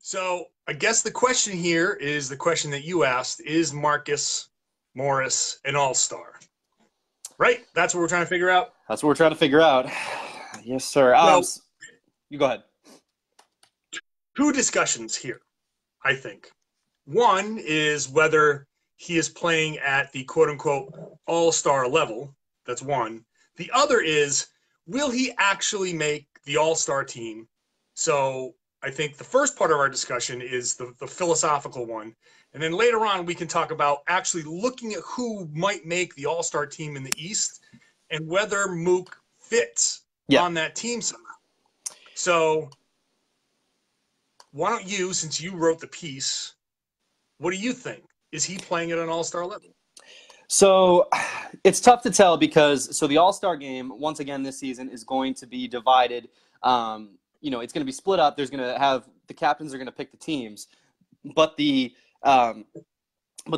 So I guess the question here is the question that you asked: is Marcus Morris an all-star? Right? That's what we're trying to figure out. That's what we're trying to figure out. Yes, sir. So You go ahead. two discussions here, I think. One is whether he is playing at the quote-unquote all-star level. That's one. The other is, will he actually make the all-star team? So I think the first part of our discussion is the philosophical one. And then later on, we can talk about actually looking at who might make the all-star team in the East and whether Mook fits on that team somehow. So why don't you, since you wrote the piece, what do you think? Is he playing at an all-star level? So it's tough to tell because the all-star game, once again this season, is going to be divided. It's going to be split up. There's going to have the captains are going to pick the teams, but the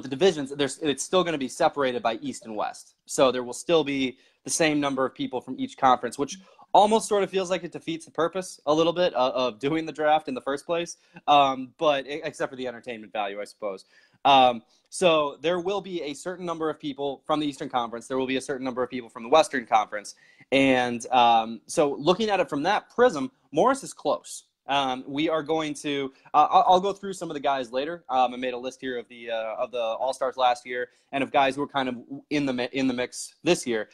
divisions, it's still going to be separated by East and West. So there will still be the same number of people from each conference, which almost sort of feels like it defeats the purpose a little bit of doing the draft in the first place. But except for the entertainment value, I suppose. So there will be a certain number of people from the Eastern Conference. There will be a certain number of people from the Western Conference. And so looking at it from that prism, Morris is close. We are going to I'll go through some of the guys later. I made a list here of the All-Stars last year and of guys who are kind of in the mix this year.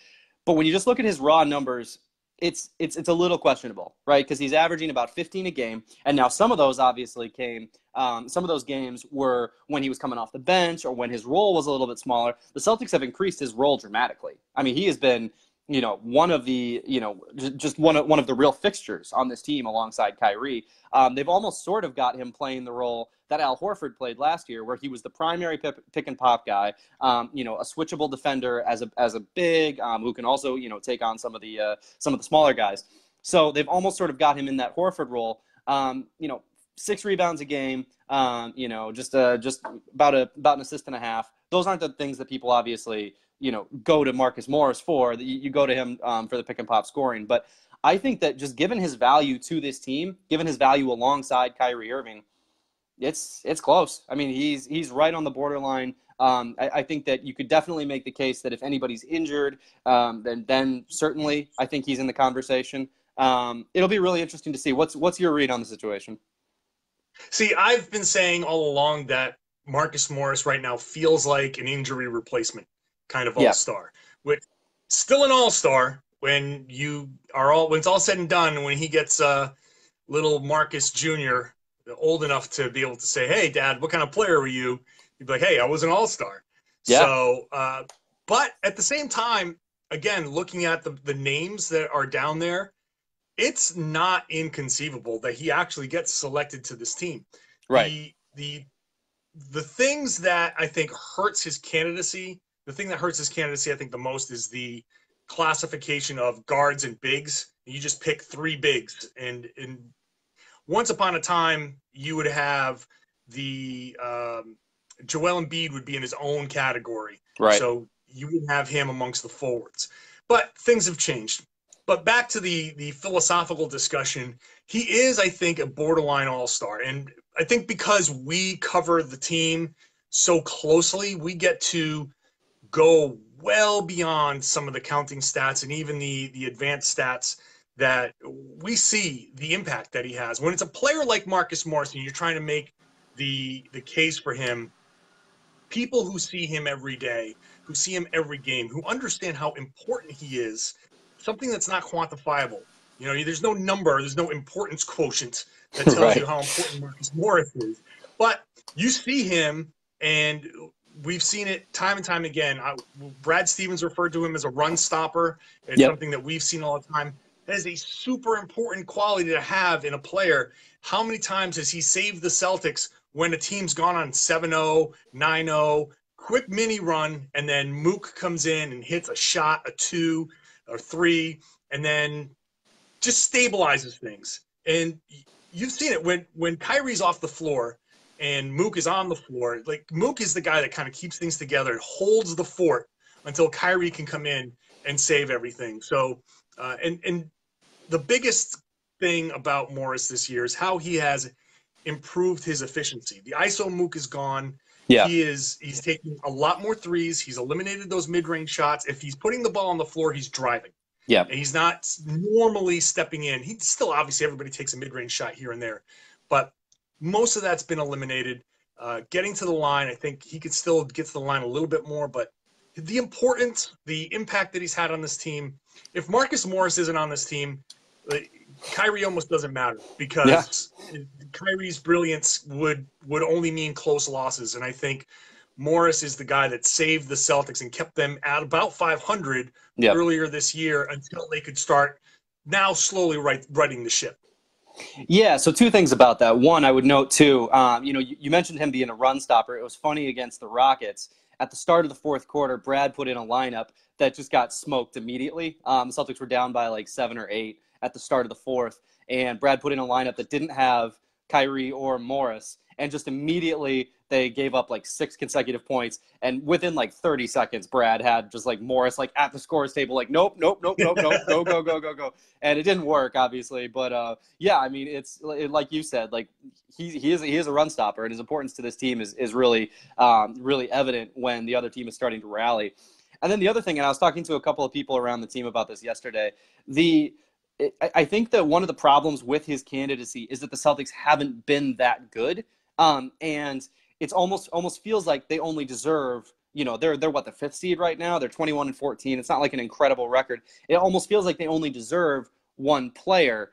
But when you just look at his raw numbers, it's a little questionable, right? Because he's averaging about 15 a game, and now some of those obviously came. Some of those games were when he was coming off the bench or when his role was a little bit smaller. The Celtics have increased his role dramatically. I mean, he has been, one of the, just one of the real fixtures on this team alongside Kyrie. They've almost sort of got him playing the role that Al Horford played last year, where he was the primary pick and pop guy, a switchable defender as a big, who can also, take on some of the smaller guys. So they've almost sort of got him in that Horford role. 6 rebounds a game, just about an assist and a half. Those aren't the things that people obviously, go to Marcus Morris for. You go to him for the pick and pop scoring. But I think that just given his value to this team, given his value alongside Kyrie Irving, it's close. I mean, he's right on the borderline. I think that you could definitely make the case that if anybody's injured, then certainly I think he's in the conversation. It'll be really interesting to see. What's your read on the situation? See, I've been saying all along that Marcus Morris right now feels like an injury replacement kind of all-star, which still an all-star when it's all said and done, when he gets little Marcus Jr. old enough to be able to say, "Hey, Dad, what kind of player were you?" He'd be like, "Hey, I was an all-star." Yeah. So, but at the same time, again, looking at the names that are down there, it's not inconceivable that he actually gets selected to this team. Right. The things that I think hurts his candidacy, I think the most is the classification of guards and bigs. You just pick 3 bigs, and once upon a time you would have the Joel Embiid would be in his own category. Right. So you would have him amongst the forwards. But things have changed. But back to the philosophical discussion, he is, I think, a borderline all-star. And I think because we cover the team so closely, we get to go well beyond some of the counting stats and even the advanced stats that we see the impact that he has. When it's a player like Marcus Morris and you're trying to make the case for him, people who see him every day, who see him every game, who understand how important he is, something that's not quantifiable. There's no number, there's no importance quotient that tells you how important Marcus Morris is. But you see him, and we've seen it time and time again. Brad Stevens referred to him as a run stopper. It's something that we've seen all the time. That is a super important quality to have in a player. How many times has he saved the Celtics when a team's gone on 7-0, 9-0, quick mini run, and then Mook comes in and hits a shot, a 2 or 3, and then just stabilizes things. And you've seen it when Kyrie's off the floor and Mook is on the floor. Like, Mook is the guy that kind of keeps things together and holds the fort until Kyrie can come in and save everything. So, and the biggest thing about Morris this year is how he has improved his efficiency. The ISO Mook is gone. Yeah. He's taking a lot more threes. He's eliminated those mid-range shots. If he's putting the ball on the floor, he's driving. Yeah. And he's not normally stepping in. He still, obviously, everybody takes a mid-range shot here and there, but most of that's been eliminated. Getting to the line, I think he could still get to the line a little bit more, but the importance, the impact that he's had on this team, if Marcus Morris isn't on this team, Kyrie almost doesn't matter, because Kyrie's brilliance would only mean close losses. And I think Morris is the guy that saved the Celtics and kept them at about 500 earlier this year until they could start now slowly righting the ship. Yeah, so two things about that. One, I would note too, you mentioned him being a run stopper. It was funny against the Rockets. At the start of the fourth quarter, Brad put in a lineup that just got smoked immediately. The Celtics were down by like 7 or 8 at the start of the fourth, and Brad put in a lineup that didn't have Kyrie or Morris, and just immediately they gave up like 6 consecutive points, and within like 30 seconds, Brad had just like Morris like at the scores table, like nope, go, and it didn't work, obviously, but yeah, I mean, it's like you said, like he is a run stopper, and his importance to this team is really really evident when the other team is starting to rally. And then the other thing, and I was talking to a couple of people around the team about this yesterday, I think that one of the problems with his candidacy is that the Celtics haven't been that good, and it's almost feels like they only deserve, they're what, the 5th seed right now? They're 21-14. It's not like an incredible record. It almost feels like they only deserve one player,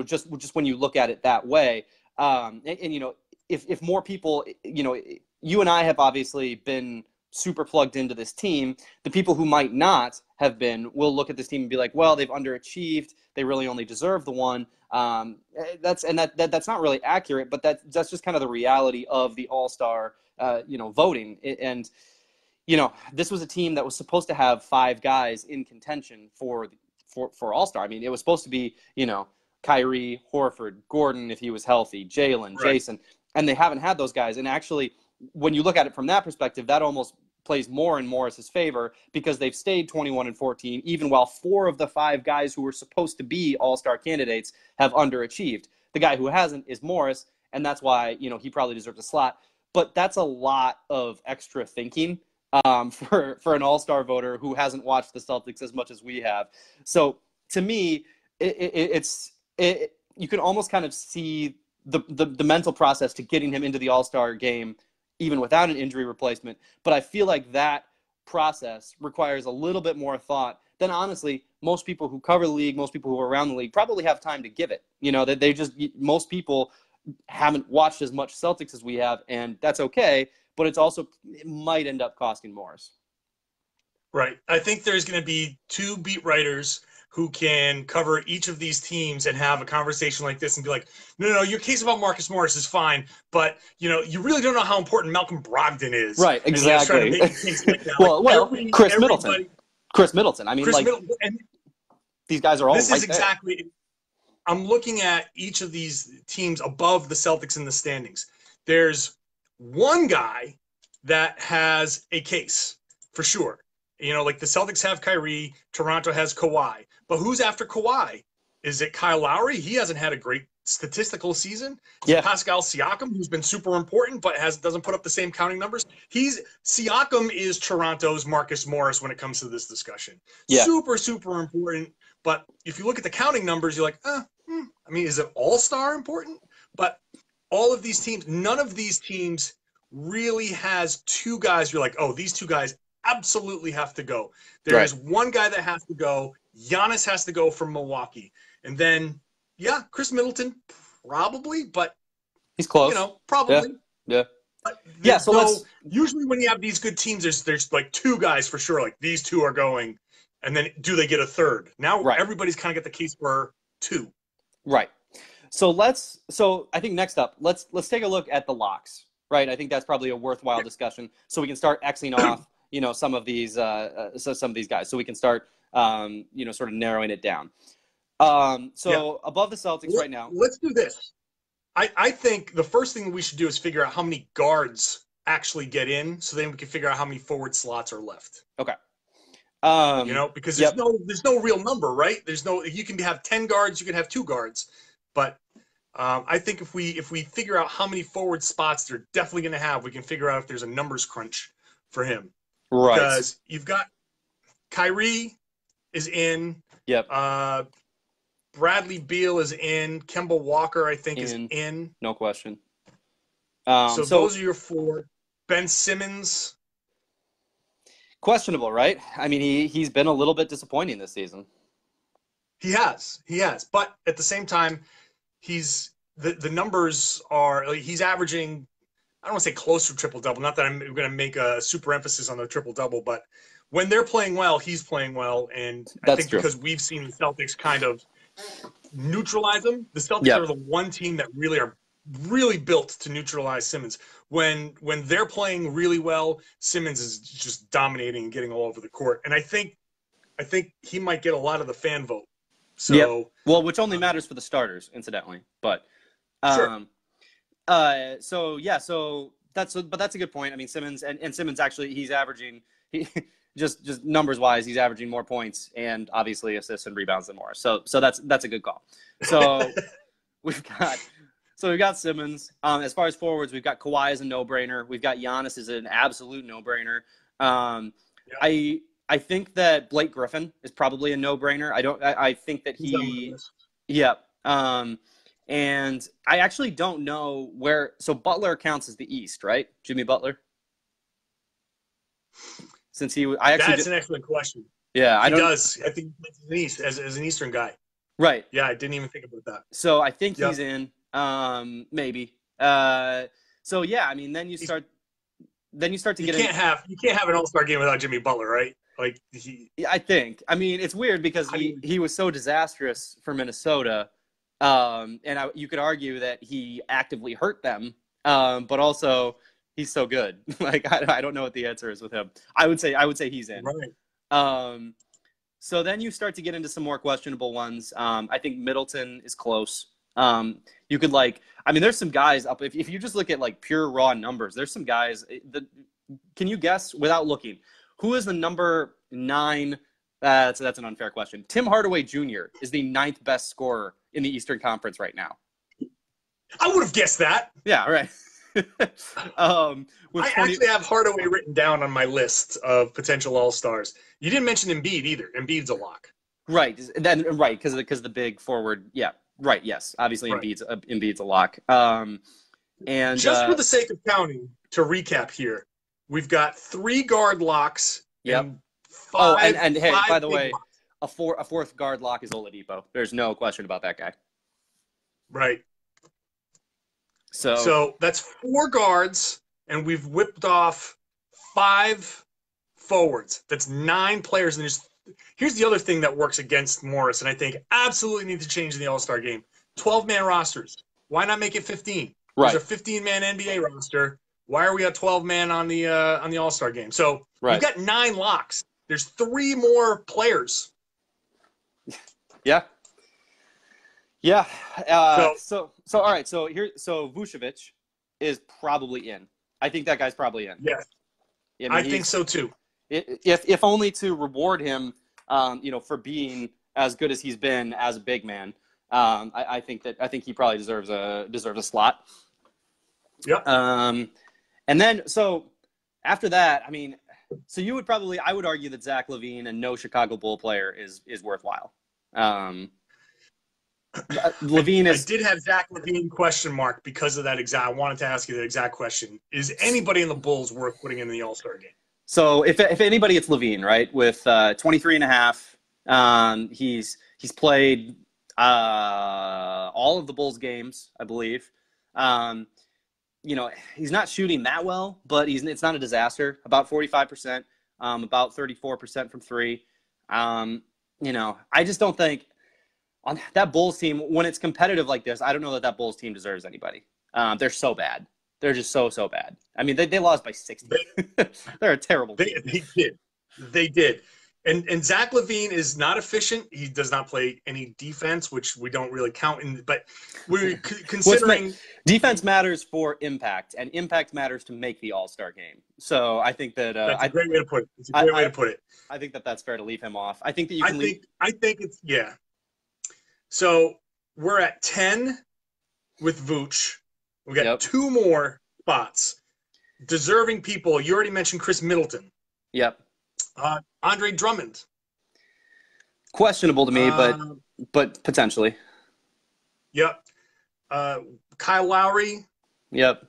just when you look at it that way. If more people, you and I have obviously been super plugged into this team. The people who might not have been will look at this team and be like, well, they've underachieved. They really only deserve the one. That's not really accurate, but that's just kind of the reality of the All-Star, voting. And, this was a team that was supposed to have 5 guys in contention for All-Star. I mean, it was supposed to be, Kyrie, Horford, Gordon, if he was healthy, Jalen, right. Jason, and they haven't had those guys. And actually, when you look at it from that perspective, that almost plays more in Morris's favor, because they've stayed 21-14, even while 4 of the 5 guys who were supposed to be All-Star candidates have underachieved. The guy who hasn't is Morris, and that's why, he probably deserves a slot. But that's a lot of extra thinking for an All-Star voter who hasn't watched the Celtics as much as we have. So to me, you can almost kind of see the mental process to getting him into the All-Star game even without an injury replacement. But I feel like that process requires a little bit more thought than, honestly, most people who cover the league, most people who are around the league probably have time to give it. Most people haven't watched as much Celtics as we have, and that's okay, but it might end up costing Morris. Right. I think there's going to be 2 beat writers who can cover each of these teams and have a conversation like this and be like, no, your case about Marcus Morris is fine, but, you really don't know how important Malcolm Brogdon is. Right, exactly. Chris Middleton. Chris Middleton. I mean, Middleton, and these guys are all this right is exactly there. I'm looking at each of these teams above the Celtics in the standings. There's one guy that has a case, for sure. Like the Celtics have Kyrie, Toronto has Kawhi. But who's after Kawhi? Is it Kyle Lowry? He hasn't had a great statistical season. Is it Pascal Siakam, who's been super important but doesn't put up the same counting numbers? Siakam is Toronto's Marcus Morris when it comes to this discussion. Yeah. Super, super important. But if you look at the counting numbers, you're like, is it all-star important? But all of these teams, none of these teams really has 2 guys you're like, oh, these 2 guys absolutely have to go. There is one guy that has to go. Giannis has to go from Milwaukee. And then, Chris Middleton probably, but he's close. Probably. Yeah. But usually when you have these good teams, there's like 2 guys for sure. Like these 2 are going, and then do they get a third? Now everybody's kind of got the case for 2. Right. So I think next up, let's take a look at the locks. Right. I think that's probably a worthwhile discussion. So we can start Xing off, some of these guys. So we can start, sort of narrowing it down. Above the Celtics right now. Let's do this. I think the first thing we should do is figure out how many guards actually get in, so then we can figure out how many forward slots are left. Okay. Because there's no real number, right? You can have 10 guards, you can have 2 guards, but I think if we figure out how many forward spots they're definitely going to have, we can figure out if there's a numbers crunch for him. Right. Because you've got Kyrie is in. Yep. Bradley Beal is in. Kemba Walker, I think, is in. No question. So those are your 4. Ben Simmons. Questionable, right? I mean, he's been a little bit disappointing this season. He has. But at the same time, the numbers are, he's averaging, I don't want to say close to triple-double. Not that I'm going to make a super emphasis on the triple-double, but when they're playing well, he's playing well. And I think because we've seen the Celtics kind of neutralize them, the Celtics are the one team that really built to neutralize Simmons. When they're playing really well, Simmons is just dominating and getting all over the court. And I think he might get a lot of the fan vote. So well, which only matters for the starters, incidentally. But sure. So that's a good point. I mean, Simmons and Simmons actually he's averaging just numbers wise, he's averaging more points and obviously assists and rebounds than Morris. So that's a good call. So we've got Simmons. As far as forwards, we've got Kawhi as a no-brainer. We've got Giannis as an absolute no-brainer. I think that Blake Griffin is probably a no-brainer. I think that and I actually don't know where. So Butler counts as the East, right? Jimmy Butler. Since that's an excellent question. Yeah, he does. I think he's an East as an Eastern guy. Right. Yeah, I didn't even think about that. So I think he's in. Maybe. So yeah, I mean, then you start to get. You can't have an All-Star game without Jimmy Butler, right? Like I think. I mean, it's weird because he was so disastrous for Minnesota, and you could argue that he actively hurt them, but also he's so good. Like I don't know what the answer is with him. I would say he's in. Right. So then you start to get into some more questionable ones. I think Middleton is close. You could there's some guys up. If you just look at like pure raw numbers, there's some guys. Can you guess without looking? Who is the number 9? That's an unfair question. Tim Hardaway Jr. is the 9th best scorer in the Eastern Conference right now. I would have guessed that. Yeah, right. Actually have Hardaway written down on my list of potential All-Stars. You didn't mention Embiid either. Embiid's a lock. Right. Because the big forward. Yeah. Right. Yes. Obviously, right. Embiid's a lock. And just for the sake of counting, to recap here, we've got 3 guard locks. Yep. And 5, and hey, by the way, locks. a fourth guard lock is Oladipo. There's no question about that guy. Right. So that's 4 guards, and we've whipped off 5 forwards. That's 9 players. And here's the other thing that works against Morris, and I think absolutely need to change in the All-Star game. 12-man rosters. Why not make it 15? Right. There's a 15-man NBA roster. Why are we at 12-man on the All-Star game? So we've got 9 locks. There's 3 more players. Yeah. Yeah. So all right. So Vucevic is probably in. I think that guy's probably in. Yes. I think so too. If only to reward him, for being as good as he's been as a big man. I think he probably deserves a slot. Yep. And then so after that, I mean, so I would argue that Zach LaVine and no Chicago Bull player is worthwhile. LaVine is. I did have Zach LaVine question mark because of that exact. I wanted to ask you that exact question. Is anybody in the Bulls worth putting in the All-Star game? So if anybody, it's LaVine, right? With 23 and a half. He's played all of the Bulls games, I believe. He's not shooting that well, but it's not a disaster. About 45%, about 34% from 3. I just don't think on that Bulls team, when it's competitive like this, I don't know that Bulls team deserves anybody. They're so bad. They're just so bad. I mean, they lost by 60. They're a terrible team. They did. And Zach LaVine is not efficient. He does not play any defense, which we don't really count in. But we're considering defense matters for impact, and impact matters to make the All-Star game. So I think that that's a great way to put it. It's a great way to put it. I think that's fair to leave him off. I think that you can. I think it's. So we're at 10. with Vooch. We got Yep. 2 more spots. Deserving people. You already mentioned Chris Middleton. Yep. Andre Drummond. Questionable to me, but potentially. Yep. Kyle Lowry. Yep.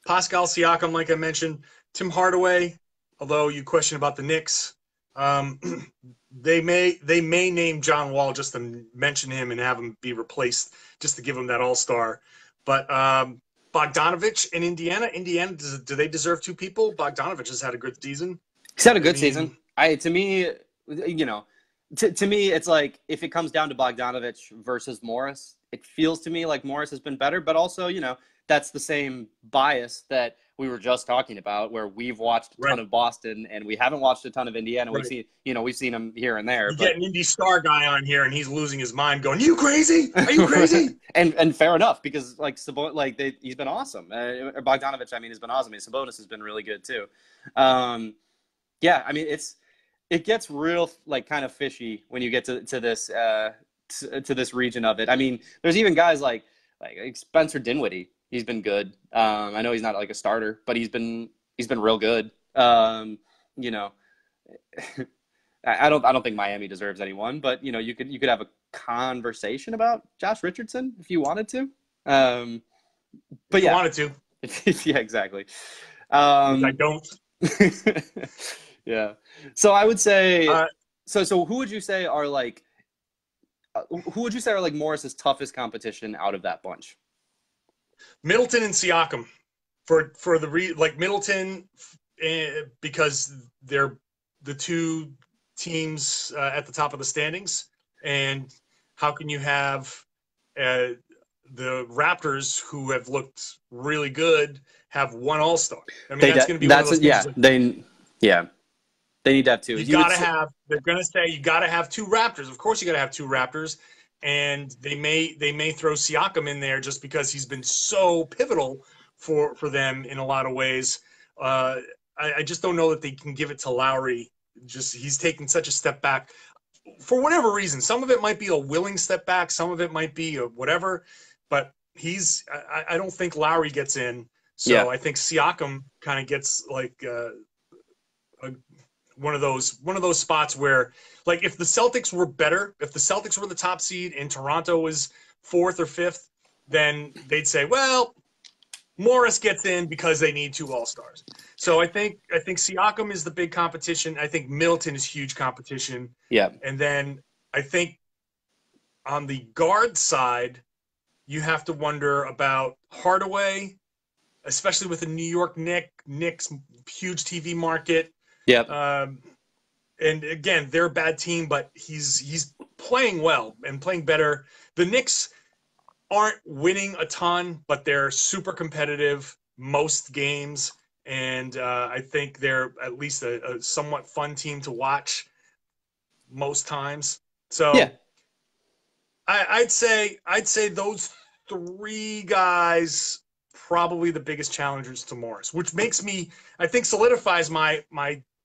Pascal Siakam, like I mentioned. Tim Hardaway, although you question about the Knicks. They may name John Wall just to mention him and have him be replaced just to give him that all-star. But Bogdanovich in Indiana, do they deserve 2 people? Bogdanovich has had a good season. He's had a good season. To me, it's like if it comes down to Bogdanovich versus Morris, it feels to me like Morris has been better, but also, that's the same bias that we were just talking about, where we've watched a ton of Boston and we haven't watched a ton of Indiana. Right. We've seen him here and there. You get an Indy Star guy on here and he's losing his mind, going, "You crazy? Are you crazy?" and fair enough, because he's been awesome. Bogdanovich, has been awesome. Sabonis has been really good too. It gets real kind of fishy when you get to this region of it. There's even guys like Spencer Dinwiddie. He's been good. I know he's not like a starter, but he's been real good. I don't think Miami deserves anyone, but you could have a conversation about Josh Richardson if you wanted to. But you wanted to. Yeah, exactly. I don't. Yeah. So I would say. So who would you say are like Morris's toughest competition out of that bunch? Middleton and Siakam, Middleton, because they're the 2 teams at the top of the standings, and how can you have the Raptors, who have looked really good, have 1 All-Star? That's going to be one of those things. They need to have 2. They're going to say you got to have 2 Raptors. Of course, you got to have 2 Raptors. And they may throw Siakam in there just because he's been so pivotal for them in a lot of ways. I just don't know that they can give it to Lowry. He's taken such a step back for whatever reason. Some of it might be a willing step back. Some of it might be a whatever. But I don't think Lowry gets in. So I think Siakam kind of gets like one of those spots where, like, if the Celtics were better, if the Celtics were the top seed and Toronto was 4th or 5th, then they'd say, well, Morris gets in because they need 2 All-Stars. So I think Siakam is the big competition. I think Middleton is huge competition. Yeah. And then I think on the guard side, you have to wonder about Hardaway, especially with the New York Knicks huge TV market. Yeah. And again, they're a bad team, but he's playing well and playing better. The Knicks aren't winning a ton, but they're super competitive most games, and I think they're at least a somewhat fun team to watch most times. So yeah. I'd say those 3 guys probably the biggest challengers to Morris, which makes me, I think, solidifies my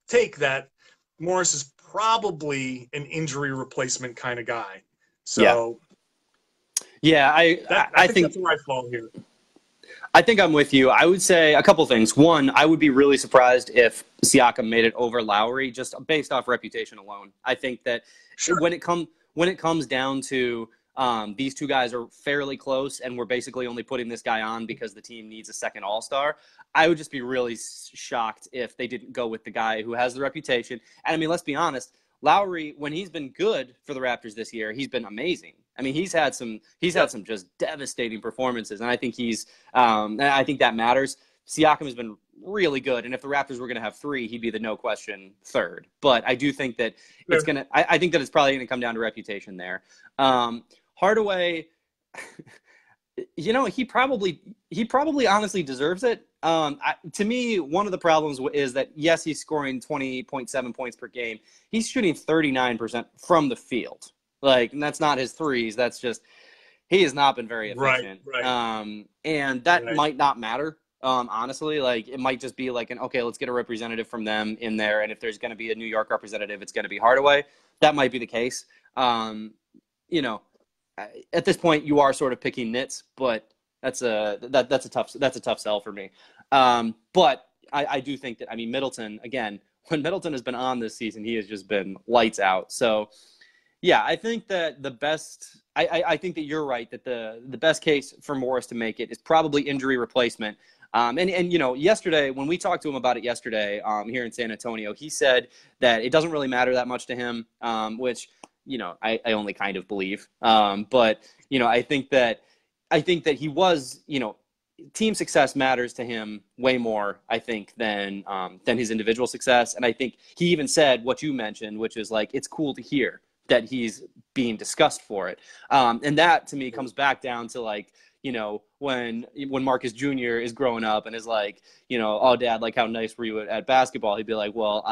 take that Morris is probably an injury replacement kind of guy. So I think that's where I fall here. I think I'm with you. I would say a couple things. One, I would be really surprised if Siakam made it over Lowry just based off reputation alone. I think that when it comes down to these 2 guys are fairly close, and we're basically only putting this guy on because the team needs a second All-Star. I would just be really shocked if they didn't go with the guy who has the reputation. And let's be honest, Lowry, when he's been good for the Raptors this year, he's been amazing. He's had some just devastating performances, and I think I think that matters. Siakam has been really good, and if the Raptors were going to have 3, he'd be the no question 3rd. But I do think that I think that it's probably going to come down to reputation there. Hardaway, he probably honestly deserves it. To me, one of the problems is that, yes, he's scoring 20.7 points per game. He's shooting 39% from the field. And that's not his threes. That's just, he has not been very efficient. Right. And that might not matter. Honestly, it might just be okay, let's get a representative from them in there. And if there's going to be a New York representative, it's going to be Hardaway. That might be the case. at this point you are sort of picking nits, but that's a tough sell for me. But I do think that, I mean, Middleton, again, when Middleton has been on this season, he has just been lights out. So yeah, I think that I think that you're right, that the best case for Morris to make it is probably injury replacement. And you know, yesterday, when we talked to him about it yesterday here in San Antonio, he said that it doesn't really matter that much to him, which, you know, I only kind of believe. But, you know, I think that he was, you know, team success matters to him way more, I think, than his individual success. And I think he even said what you mentioned, which is like, it's cool to hear that he's being discussed for it. And that to me comes back down to, like, you know, when Marcus Jr. is growing up and is like, you know, oh, Dad, like, how nice were you at basketball? He'd be like, well,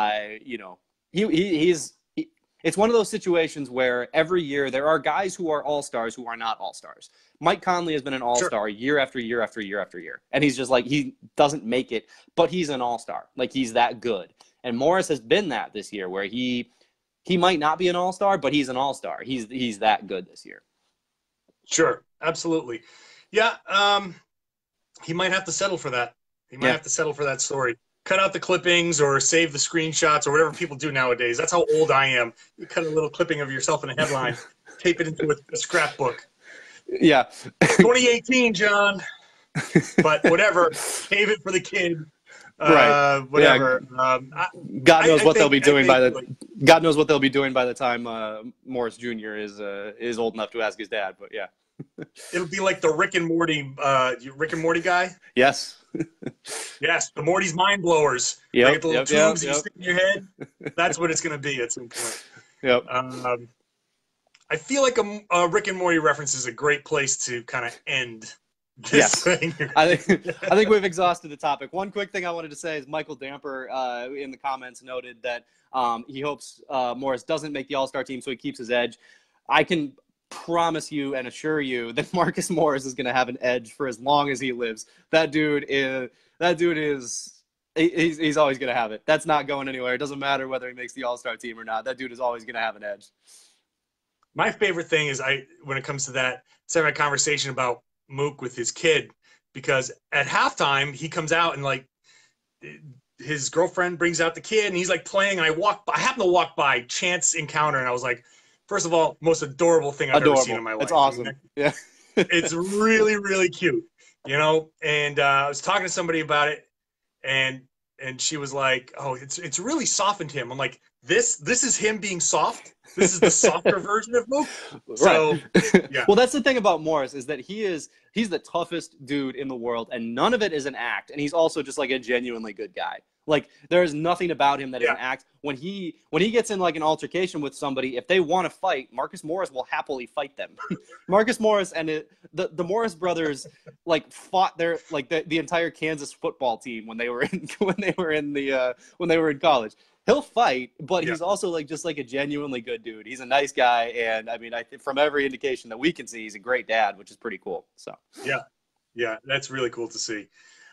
you know, it's one of those situations where every year there are guys who are all-stars who are not all-stars. Mike Conley has been an all-star year after year after year after year. And he's just like, he doesn't make it, but he's an all-star. Like, he's that good. And Morris has been that this year, where he might not be an all-star, but he's an all-star. He's that good this year. Sure, absolutely. Yeah, he might have to settle for that. He might have to settle for that story. Cut out the clippings or save the screenshots or whatever people do nowadays. That's how old I am. You cut a little clipping of yourself in a headline, tape it into a scrapbook. Yeah. 2018, John. But whatever, save it for the kid. Right. Whatever. Yeah. God knows what they'll be doing by the time Morris Jr. is old enough to ask his dad. But yeah. It'll be like the Rick and Morty guy. Yes. Yes, the Morty's mind blowers. Yeah. Like the little tubes you stick in your head. That's what it's going to be at some point. Yep. I feel like a Rick and Morty reference is a great place to kind of end this thing. I think we've exhausted the topic. One quick thing I wanted to say is Michael Damper in the comments noted that he hopes Morris doesn't make the All-Star team so he keeps his edge. I can promise you and assure you that Marcus Morris is going to have an edge for as long as he lives. That dude is he's always going to have it. That's not going anywhere. It doesn't matter whether he makes the All-Star team or not. That dude is always going to have an edge. My favorite thing is when it comes to that, it's having a conversation about Mook with his kid, because at halftime he comes out and, like, his girlfriend brings out the kid and he's like playing, and I happen to walk by, chance encounter, and I was like, first of all, most adorable thing I've ever seen in my life. It's awesome. Yeah. It's really, really cute, you know? And I was talking to somebody about it, and she was like, oh, it's really softened him. I'm like, this is him being soft? This is the softer version of Mook? So, yeah. Well, that's the thing about Morris, is that he's the toughest dude in the world, and none of it is an act. And he's also just like a genuinely good guy. Like, there's nothing about him that is an act. When he gets in like an altercation with somebody, if they want to fight, Marcus Morris will happily fight them. Marcus Morris and the Morris brothers like fought the entire Kansas football team when they were in college. He'll fight, but he's also like just like a genuinely good dude. He's a nice guy, and I mean, I think from every indication that we can see, he's a great dad, which is pretty cool. So yeah, that's really cool to see.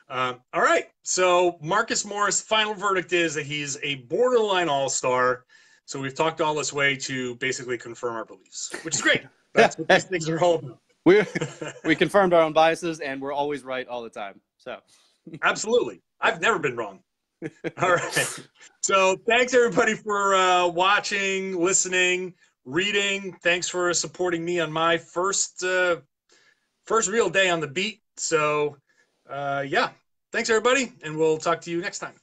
All right, so Marcus Morris, final verdict is that he's a borderline all-star. So we've talked all this way to basically confirm our beliefs, which is great. That's what these things are all about. We confirmed our own biases, and we're always right all the time. So absolutely, I've never been wrong. All right. So thanks everybody for watching, listening, reading. Thanks for supporting me on my first real day on the beat. So yeah, thanks everybody, and we'll talk to you next time.